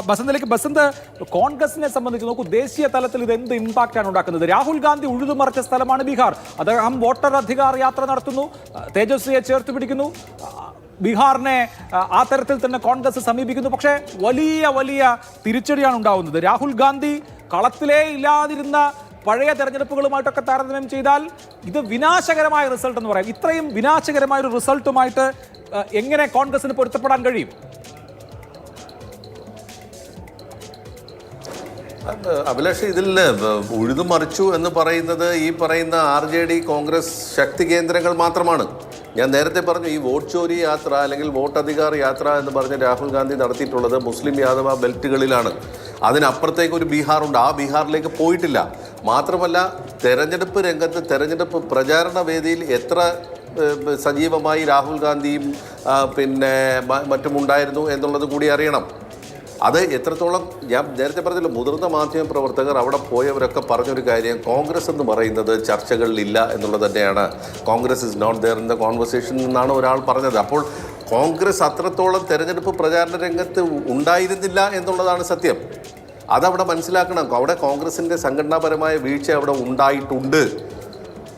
ബസന്ത് കോൺഗ്രസിനെ സംബന്ധിച്ച് നോക്കൂ, ദേശീയ തലത്തിൽ ഇത് എന്ത് ഇമ്പാക്റ്റാണ് ഉണ്ടാക്കുന്നത്? രാഹുൽ ഗാന്ധി ഉഴുതുമറിച്ച സ്ഥലമാണ് ബീഹാർ. അദ്ദേഹം വോട്ടർ അധികാർ യാത്ര നടത്തുന്നു, തേജസ്വിയെ ചേർത്ത് പിടിക്കുന്നു, ബീഹാറിനെ ആ തരത്തിൽ തന്നെ കോൺഗ്രസ് സമീപിക്കുന്നു. പക്ഷേ വലിയ വലിയ തിരിച്ചടിയാണ് ഉണ്ടാവുന്നത്. രാഹുൽ ഗാന്ധി കളത്തിലേ ഇല്ലാതിരുന്ന പഴയ തെരഞ്ഞെടുപ്പുകളുമായിട്ടൊക്കെ താരതമ്യം ചെയ്താൽ ഇത് വിനാശകരമായ റിസൾട്ട് എന്ന് പറയാം. ഇത്രയും വിനാശകരമായ ഒരു റിസൾട്ടുമായിട്ട് എങ്ങനെ കോൺഗ്രസിന് പൊരുത്തപ്പെടാൻ കഴിയും? അഭിലാഷ്, ഇതിൽ ഉഴുതുമറിച്ചു എന്ന് പറയുന്നത് ഈ പറയുന്ന RJD കോൺഗ്രസ് ശക്തി കേന്ദ്രങ്ങൾ മാത്രമാണ്. ഞാൻ നേരത്തെ പറഞ്ഞു, ഈ വോട്ട് ചോരി യാത്ര അല്ലെങ്കിൽ വോട്ടധികാർ യാത്ര എന്ന് പറഞ്ഞ് രാഹുൽ ഗാന്ധി നടത്തിയിട്ടുള്ളത് മുസ്ലിം യാദവ ബെൽറ്റുകളിലാണ്. അതിനപ്പുറത്തേക്ക് ഒരു ബീഹാറുണ്ട്, ആ ബീഹാറിലേക്ക് പോയിട്ടില്ല. മാത്രമല്ല, തെരഞ്ഞെടുപ്പ് രംഗത്ത് തെരഞ്ഞെടുപ്പ് പ്രചാരണ വേദിയിൽ എത്ര സജീവമായി രാഹുൽ ഗാന്ധിയും പിന്നെ മറ്റുമുണ്ടായിരുന്നു എന്നുള്ളത് കൂടി അറിയണം. അത് എത്രത്തോളം, ഞാൻ നേരത്തെ പറഞ്ഞല്ലോ, മുതിർന്ന മാധ്യമ പ്രവർത്തകർ അവിടെ പോയവരൊക്കെ പറഞ്ഞൊരു കാര്യം, കോൺഗ്രസ് എന്ന് പറയുന്നത് ചർച്ചകളിലില്ല എന്നുള്ളത് തന്നെയാണ്. Congress is not there in the conversation എന്നാണ് ഒരാൾ പറഞ്ഞത്. അപ്പോൾ കോൺഗ്രസ് അത്രത്തോളം തെരഞ്ഞെടുപ്പ് പ്രചാരണ രംഗത്ത് ഉണ്ടായിരുന്നില്ല എന്നുള്ളതാണ് സത്യം. അതവിടെ മനസ്സിലാക്കണം. അവിടെ കോൺഗ്രസിൻ്റെ സംഘടനാപരമായ വീഴ്ച അവിടെ ഉണ്ടായിട്ടുണ്ട്.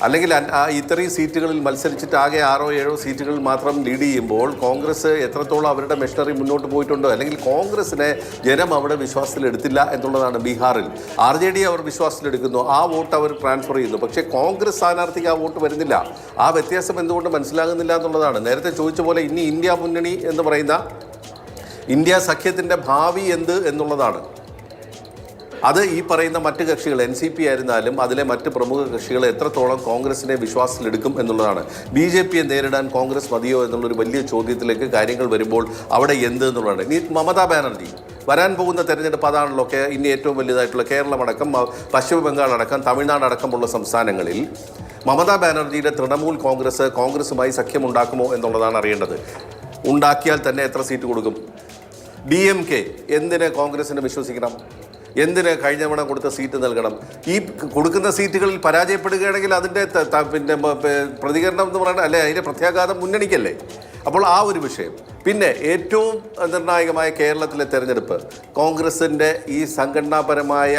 അല്ലെങ്കിൽ ഇത്രയും സീറ്റുകളിൽ മത്സരിച്ചിട്ട് ആകെ 6-7 സീറ്റുകളിൽ മാത്രം ലീഡ് ചെയ്യുമ്പോൾ കോൺഗ്രസ് എത്രത്തോളം അവരുടെ മെഷീനറി മുന്നോട്ട് പോയിട്ടുണ്ടോ, അല്ലെങ്കിൽ കോൺഗ്രസിനെ ജനം അവിടെ വിശ്വാസത്തിലെടുത്തില്ല എന്നുള്ളതാണ്. ബീഹാറിൽ RJD അവർ വിശ്വാസത്തിലെടുക്കുന്നു, ആ വോട്ട് അവർ ട്രാൻസ്ഫർ ചെയ്യുന്നു. പക്ഷേ കോൺഗ്രസ് സ്ഥാനാർത്ഥിക്ക് ആ വോട്ട് വരുന്നില്ല. ആ വ്യത്യാസം എന്തുകൊണ്ട് മനസ്സിലാകുന്നില്ല എന്നുള്ളതാണ്. നേരത്തെ ചോദിച്ച പോലെ ഇനി ഇന്ത്യ മുന്നണി എന്ന് പറയുന്ന ഇന്ത്യ സഖ്യത്തിൻ്റെ ഭാവി എന്ത് എന്നുള്ളതാണ്. അത് ഈ പറയുന്ന മറ്റ് കക്ഷികൾ NCP ആയിരുന്നാലും അതിലെ മറ്റ് പ്രമുഖ കക്ഷികൾ എത്രത്തോളം കോൺഗ്രസിനെ വിശ്വാസത്തിലെടുക്കും എന്നുള്ളതാണ്. BJPയെ നേരിടാൻ കോൺഗ്രസ് മതിയോ എന്നുള്ളൊരു വലിയ ചോദ്യത്തിലേക്ക് കാര്യങ്ങൾ വരുമ്പോൾ അവിടെ എന്ത് എന്നുള്ളതാണ്. ഇനി മമതാ ബാനർജി വരാൻ പോകുന്ന തെരഞ്ഞെടുപ്പ് അതാണല്ലോ. ഇനി ഏറ്റവും വലുതായിട്ടുള്ള കേരളമടക്കം പശ്ചിമ ബംഗാൾ അടക്കം തമിഴ്നാട് അടക്കമുള്ള സംസ്ഥാനങ്ങളിൽ മമതാ ബാനർജിയുടെ തൃണമൂൽ കോൺഗ്രസുമായി സഖ്യമുണ്ടാക്കുമോ എന്നുള്ളതാണ് അറിയേണ്ടത്. ഉണ്ടാക്കിയാൽ തന്നെ എത്ര സീറ്റ് കൊടുക്കും? DMK എന്തിന് കോൺഗ്രസിനെ വിശ്വസിക്കണം? എന്തിന് കഴിഞ്ഞ തവണ കൊടുത്ത സീറ്റ് നൽകണം? ഈ കൊടുക്കുന്ന സീറ്റുകളിൽ പരാജയപ്പെടുകയാണെങ്കിൽ അതിൻ്റെ പിന്നെ പ്രതികരണം എന്ന് പറയുന്നത് അല്ലേ, അതിൻ്റെ പ്രത്യാഘാതം മുന്നണിക്കല്ലേ. അപ്പോൾ ആ ഒരു വിഷയം. പിന്നെ ഏറ്റവും നിർണായകമായ കേരളത്തിലെ തെരഞ്ഞെടുപ്പ്, കോൺഗ്രസിൻ്റെ ഈ സംഘടനാപരമായ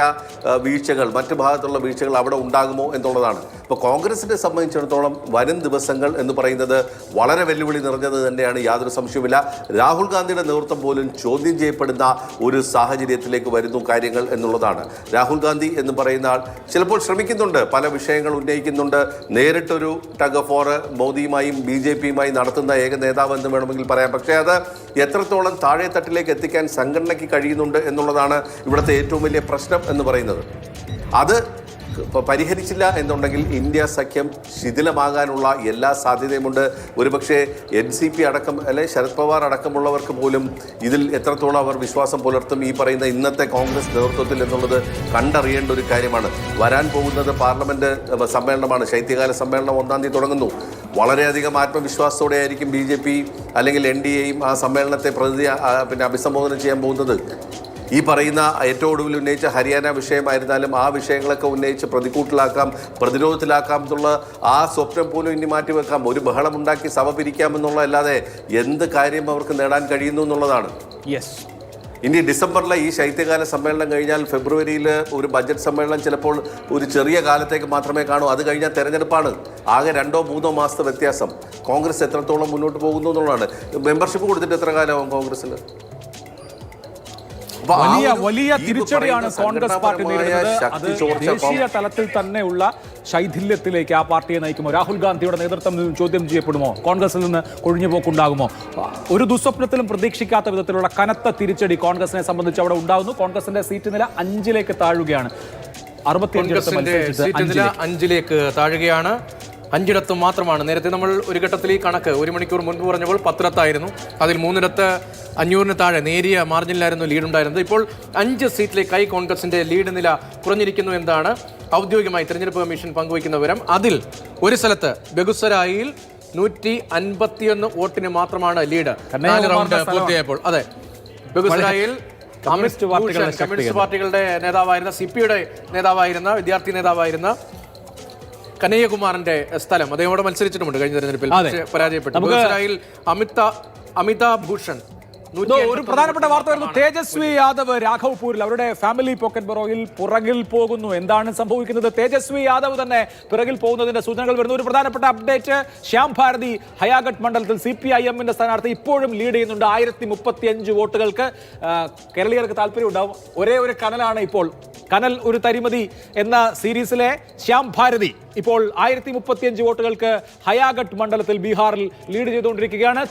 വീഴ്ചകൾ, മറ്റു ഭാഗത്തുള്ള വീഴ്ചകൾ അവിടെ ഉണ്ടാകുമോ എന്നുള്ളതാണ്. ഇപ്പോൾ കോൺഗ്രസിനെ സംബന്ധിച്ചിടത്തോളം വരും ദിവസങ്ങൾ എന്ന് പറയുന്നത് വളരെ വെല്ലുവിളി നിറഞ്ഞത് തന്നെയാണ്, യാതൊരു സംശയവുമില്ല. രാഹുൽ ഗാന്ധിയുടെ നേതൃത്വം പോലും ചോദ്യം ചെയ്യപ്പെടുന്ന ഒരു സാഹചര്യത്തിലേക്ക് വരുന്നു കാര്യങ്ങൾ എന്നുള്ളതാണ്. രാഹുൽ ഗാന്ധി എന്ന് പറയുന്ന ആൾ ചിലപ്പോൾ ശ്രമിക്കുന്നുണ്ട്, പല വിഷയങ്ങൾ ഉന്നയിക്കുന്നുണ്ട്. നേരിട്ടൊരു ടഗ് ഓഫ് വാർ മോദിയുമായും BJPയുമായി നടത്തുന്ന ഏക നേതാവ് എന്ന് വേണമെങ്കിൽ പറയാം. പക്ഷേ അത് എത്രത്തോളം താഴെത്തട്ടിലേക്ക് എത്തിക്കാൻ സംഘടനയ്ക്ക് കഴിയുന്നുണ്ട് എന്നുള്ളതാണ് ഇവിടുത്തെ ഏറ്റവും വലിയ പ്രശ്നം എന്ന് പറയുന്നത്. അത് പരിഹരിച്ചില്ല എന്നുണ്ടെങ്കിൽ ഇന്ത്യ സഖ്യം ശിഥിലമാകാനുള്ള എല്ലാ സാധ്യതയുമുണ്ട്. ഒരുപക്ഷെ NCP അടക്കം അല്ലെ ശരത് പവാർ അടക്കമുള്ളവർക്ക് പോലും ഇതിൽ എത്രത്തോളം അവർ വിശ്വാസം പുലർത്തും ഈ പറയുന്ന ഇന്നത്തെ കോൺഗ്രസ് നേതൃത്വത്തിൽ എന്നുള്ളത് കണ്ടറിയേണ്ട ഒരു കാര്യമാണ്. വരാൻ പോകുന്നത് പാർലമെന്റ് സമ്മേളനമാണ്. ശൈത്യകാല സമ്മേളനം 1-ാം തീയതി തുടങ്ങുന്നു. വളരെയധികം ആത്മവിശ്വാസത്തോടെ ആയിരിക്കും BJP അല്ലെങ്കിൽ NDAയും ആ സമ്മേളനത്തെ അഭിസംബോധന ചെയ്യാൻ പോകുന്നത്. ഈ പറയുന്ന ഏറ്റവും ഒടുവിൽ ഉന്നയിച്ച ഹരിയാന വിഷയമായിരുന്നാലും ആ വിഷയങ്ങളൊക്കെ ഉന്നയിച്ച് പ്രതികൂട്ടിലാക്കാം, പ്രതിരോധത്തിലാക്കാം എന്നുള്ള ആ സ്വപ്നം പോലും ഇനി മാറ്റിവെക്കാം. ഒരു ബഹളമുണ്ടാക്കി സഭ പിരിക്കാമെന്നുള്ള അല്ലാതെ എന്ത് കാര്യം അവർക്ക് നേടാൻ കഴിയുന്നു എന്നുള്ളതാണ്. ഇനി ഡിസംബറിലെ ഈ ശൈത്യകാല സമ്മേളനം കഴിഞ്ഞാൽ ഫെബ്രുവരിയിൽ ഒരു ബജറ്റ് സമ്മേളനം ചിലപ്പോൾ ഒരു ചെറിയ കാലത്തേക്ക് മാത്രമേ കാണൂ. അത് കഴിഞ്ഞാൽ തെരഞ്ഞെടുപ്പാണ്. ആകെ 2-3 മാസത്തെ വ്യത്യാസം. കോൺഗ്രസ് എത്രത്തോളം മുന്നോട്ട് പോകുന്നു എന്നുള്ളതാണ്. മെമ്പർഷിപ്പ് കൊടുത്തിട്ട് എത്ര കാലമാകും കോൺഗ്രസിൽ? വലിയ വലിയ തിരിച്ചടിയാണ് കോൺഗ്രസ് പാർട്ടി നേരിടുന്നത്. അത് ദേശീയ തലത്തിൽ തന്നെയുള്ള ശൈഥില്യത്തിലേക്ക് ആ പാർട്ടിയെ നയിക്കുമോ? രാഹുൽ ഗാന്ധിയുടെ നേതൃത്വം ചോദ്യം ചെയ്യപ്പെടുമോ? കോൺഗ്രസിൽ നിന്ന് കൊഴിഞ്ഞുപോക്കുണ്ടാകുമോ? ഒരു ദുസ്വപ്നത്തിലും പ്രതീക്ഷിക്കാത്ത വിധത്തിലുള്ള കനത്ത തിരിച്ചടി കോൺഗ്രസിനെ സംബന്ധിച്ച് അവിടെ ഉണ്ടാകുന്നു. കോൺഗ്രസിന്റെ സീറ്റ് നില 5ലേക്ക് താഴുകയാണ്. 65 താഴുകയാണ്. 5 മാത്രമാണ്. നേരത്തെ നമ്മൾ ഒരു ഘട്ടത്തിൽ ഈ കണക്ക് 1 മണിക്കൂർ മുൻപ് പറഞ്ഞപ്പോൾ 10 അതിൽ 3 500 താഴെ നേരിയ മാർജിനിലായിരുന്നു ലീഡ് ഉണ്ടായിരുന്നത്. ഇപ്പോൾ 5 സീറ്റിലേക്കായി കോൺഗ്രസിന്റെ ലീഡ് നില കുറഞ്ഞിരിക്കുന്നു എന്നാണ് ഔദ്യോഗികമായി തെരഞ്ഞെടുപ്പ് കമ്മീഷൻ പങ്കുവയ്ക്കുന്ന വിവരം. അതിൽ ഒരു സ്ഥലത്ത് ബെഗുസരായിൽ 151 വോട്ടിന് മാത്രമാണ് ലീഡ്. 4 റൗണ്ട് പൂർത്തിയായപ്പോൾ. അതെ, ബെഗുസരായിൽ കമ്മ്യൂണിസ്റ്റ് പാർട്ടികളുടെ നേതാവായിരുന്ന CPയുടെ നേതാവായിരുന്ന വിദ്യാർത്ഥി നേതാവായിരുന്ന കനയ്യകുമാറിന്റെ സ്ഥലം അദ്ദേഹം അവിടെ മത്സരിച്ചിട്ടുമുണ്ട് കഴിഞ്ഞ തെരഞ്ഞെടുപ്പിൽ, പരാജയപ്പെട്ടു. ബെഗുസരായിൽ അമിതാഭ് ഭൂഷൺ ഒരു പ്രധാനപ്പെട്ട വാർത്ത വരുന്നു. തേജസ്വി യാദവ് രാഘവ്പൂരിൽ അവരുടെ ഫാമിലി പോക്കറ്റ് ബറോയിൽ പുറകിൽ പോകുന്നു. എന്താണ് സംഭവിക്കുന്നത്? തേജസ്വി യാദവ് തന്നെ പിറകിൽ പോകുന്നതിന്റെ സൂചനകൾ വരുന്നു. ഒരു പ്രധാനപ്പെട്ട അപ്ഡേറ്റ്, ശ്യാം ഭാരതി ഹയാഗട്ട് മണ്ഡലത്തിൽ CPIM-ന്റെ സ്ഥാനാർത്ഥി ഇപ്പോഴും ലീഡ് ചെയ്യുന്നുണ്ട് 1035 വോട്ടുകൾക്ക്. കേരളീയർക്ക് താല്പര്യം ഉണ്ടാവും. ഒരേ ഒരു കനലാണ് ഇപ്പോൾ, കനൽ ഒരു തരിമതി എന്ന സീരീസിലെ ശ്യാം ഭാരതി ഇപ്പോൾ 1035 വോട്ടുകൾക്ക് ഹയാഗട്ട് മണ്ഡലത്തിൽ ബീഹാറിൽ ലീഡ് ചെയ്തുകൊണ്ടിരിക്കുകയാണ്.